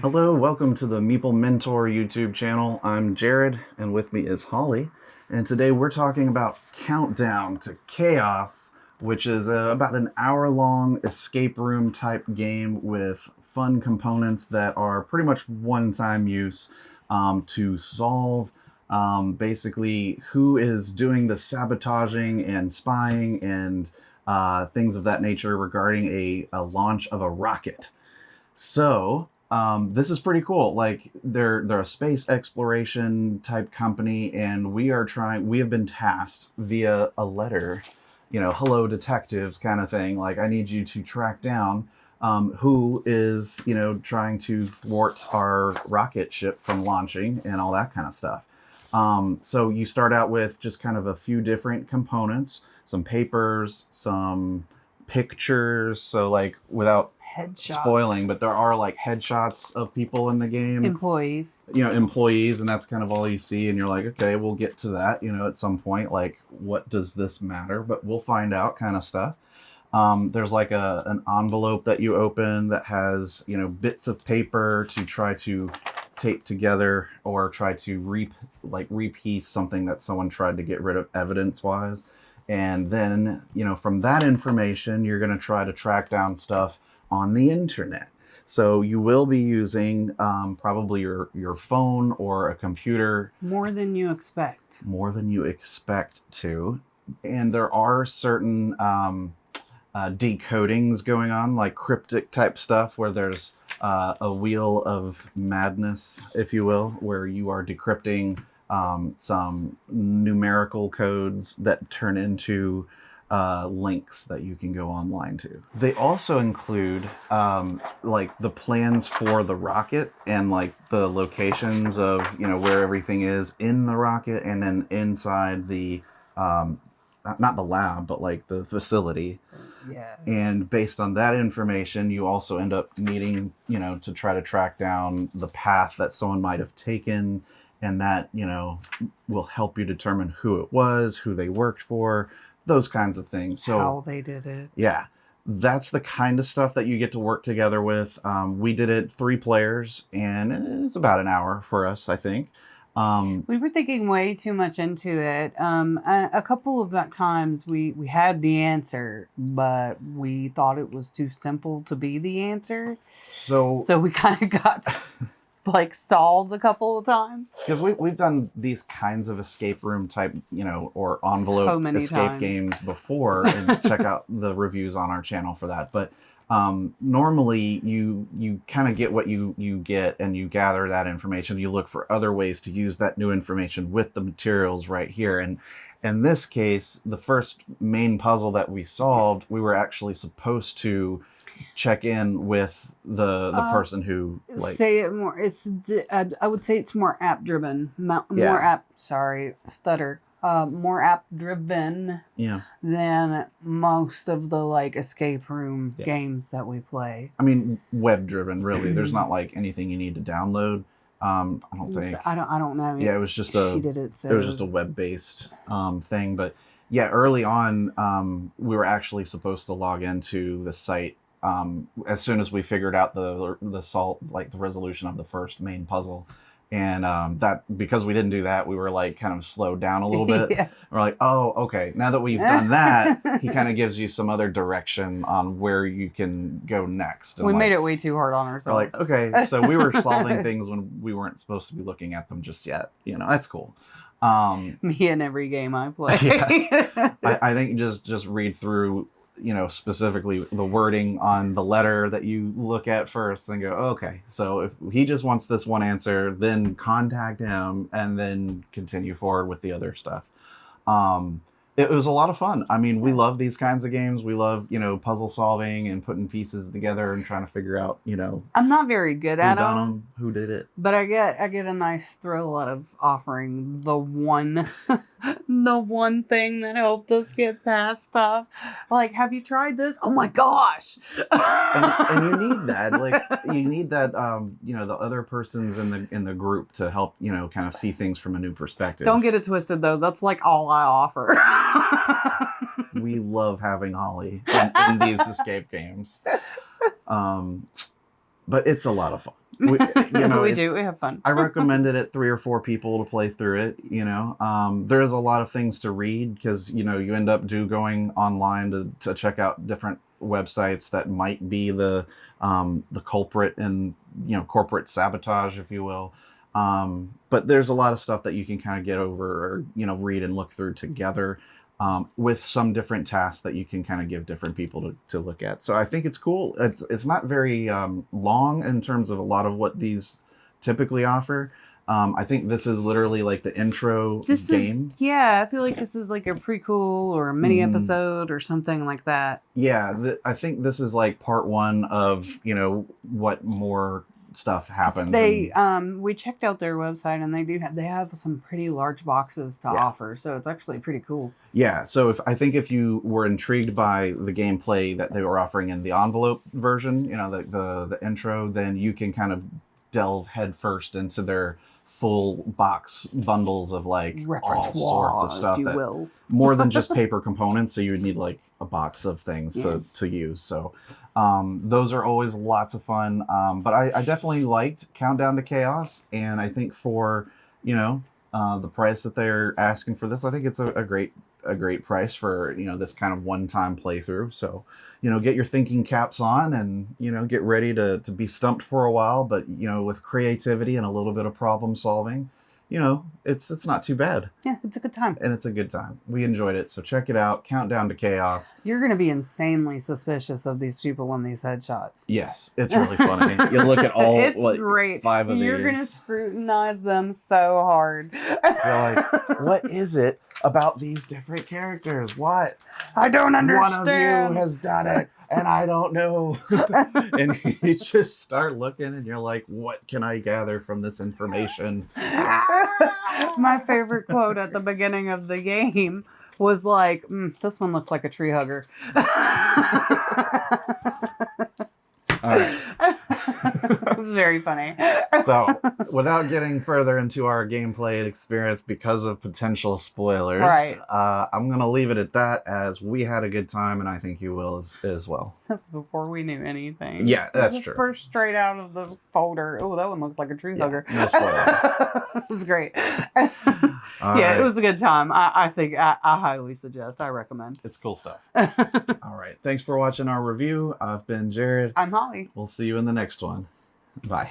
Hello, welcome to the Meeple Mentor YouTube channel. I'm Jared, and with me is Holly. And today we're talking about Countdown to Chaos, which is about an hour-long escape room type game with fun components that are pretty much one-time use to solve basically who is doing the sabotaging and spying and things of that nature regarding a launch of a rocket. So, this is pretty cool. Like, they're a space exploration type company, and we have been tasked via a letter, hello detectives kind of thing. Like, I need you to track down who is, trying to thwart our rocket ship from launching and all that kind of stuff. So you start out with just kind of a few different components, some papers, some pictures. So, like, without headshots. Spoiling, but there are like headshots of people in the game, employees, and that's kind of all you see, and you're like, okay, we'll get to that, at some point, like, what does this matter? But we'll find out, kind of stuff. There's like an envelope that you open that has, bits of paper to try to tape together or try to repiece something that someone tried to get rid of evidence wise. And then, from that information, you're going to try to track down stuff on the internet. So you will be using probably your phone or a computer. More than you expect. More than you expect to. And there are certain decodings going on, like cryptic type stuff, where there's a wheel of madness, if you will, where you are decrypting some numerical codes that turn into links that you can go online to. They also include like the plans for the rocket and like the locations of where everything is in the rocket, and then inside the not the lab, but like the facility. Yeah. And based on that information, you also end up needing to try to track down the path that someone might have taken, and that will help you determine who it was, who they worked for, those kinds of things. So how they did it. Yeah, that's the kind of stuff that you get to work together with. We did it 3 players, and it's about an hour for us, I think. We were thinking way too much into it. A couple of that times we had the answer, but we thought it was too simple to be the answer. So we kind of got like stalled a couple of times. Because we've done these kinds of escape room type, or envelope escape games before, and check out the reviews on our channel for that. But normally you kind of get what you get, and you gather that information. You look for other ways to use that new information with the materials right here. And in this case, the first main puzzle that we solved, we were actually supposed to check in with the person who say it more. I would say it's more app driven. More app driven than most of the escape room games that we play. I mean, web driven, really. There's not like anything you need to download. I don't think. I don't know. Yeah, it was just it was just a web based thing. But yeah, early on, we were actually supposed to log into the site as soon as we figured out the resolution of the first main puzzle. And that, because we didn't do that, we were kind of slowed down a little bit. Yeah. We're like, oh, okay, now that we've done that, he kind of gives you some other direction on where you can go next. And we made it way too hard on ourselves. We're like, okay, so we were solving things when we weren't supposed to be looking at them just yet. That's cool. Me in every game I play. Yeah. I think just read through specifically the wording on the letter that you look at first and go, okay, so if he just wants this one answer, then contact him and then continue forward with the other stuff. It was a lot of fun. I mean, we love these kinds of games. We love, puzzle solving and putting pieces together and trying to figure out, I'm not very good at them. Who did it? But I get a nice thrill out of offering the one thing that helped us get past stuff. Like, have you tried this? Oh my gosh! and you need that. You need that. The other persons in the group to help. Kind of see things from a new perspective. Don't get it twisted, though. That's all I offer. We love having Holly in these escape games. but it's a lot of fun. We, We do. We have fun. I recommended it 3 or 4 people to play through it. There's a lot of things to read because you end up going online to check out different websites that might be the culprit in corporate sabotage, if you will. But there's a lot of stuff that you can kind of get over or read and look through together. With some different tasks that you can kind of give different people to look at. So I think it's cool. It's not very long in terms of a lot of what these typically offer. I think this is literally like the intro game. I feel like this is like a prequel or a mini episode or something like that. Yeah, I think this is like part 1 of, what more stuff happens. We checked out their website and they have some pretty large boxes to offer, so it's actually pretty cool. Yeah, so if you were intrigued by the gameplay that they were offering in the envelope version, the intro, then you can kind of delve headfirst into their full box bundles of like all sorts of stuff, if you will. More than just paper components. So you would need like a box of things to use. So those are always lots of fun. But I definitely liked Countdown to Chaos, and I think for the price that they're asking for this, I think it's a great price for this kind of one-time playthrough. So get your thinking caps on and get ready to be stumped for a while, but with creativity and a little bit of problem solving, it's not too bad. Yeah, it's a good time. And it's a good time. We enjoyed it. So check it out. Countdown to Chaos. You're going to be insanely suspicious of these people on these headshots. Yes, it's really funny. You look at all great. 5 of You're these. You're going to scrutinize them so hard. You're like, what is it about these different characters? What? I don't understand. One of you has done it, and I don't know. And you just start looking, and you're like, what can I gather from this information? My favorite quote at the beginning of the game was like, this one looks like a tree hugger. All right. It was very funny. So, without getting further into our gameplay experience because of potential spoilers, right. I'm going to leave it at that, as we had a good time, and I think you will as well. That's before we knew anything. Yeah, that's true. First straight out of the folder. Oh, that one looks like a tree hugger. No spoilers. It was great. It was a good time. I think I highly suggest. I recommend. It's cool stuff. All right. Thanks for watching our review. I've been Jared. I'm Holly. We'll see you in the next one. Bye.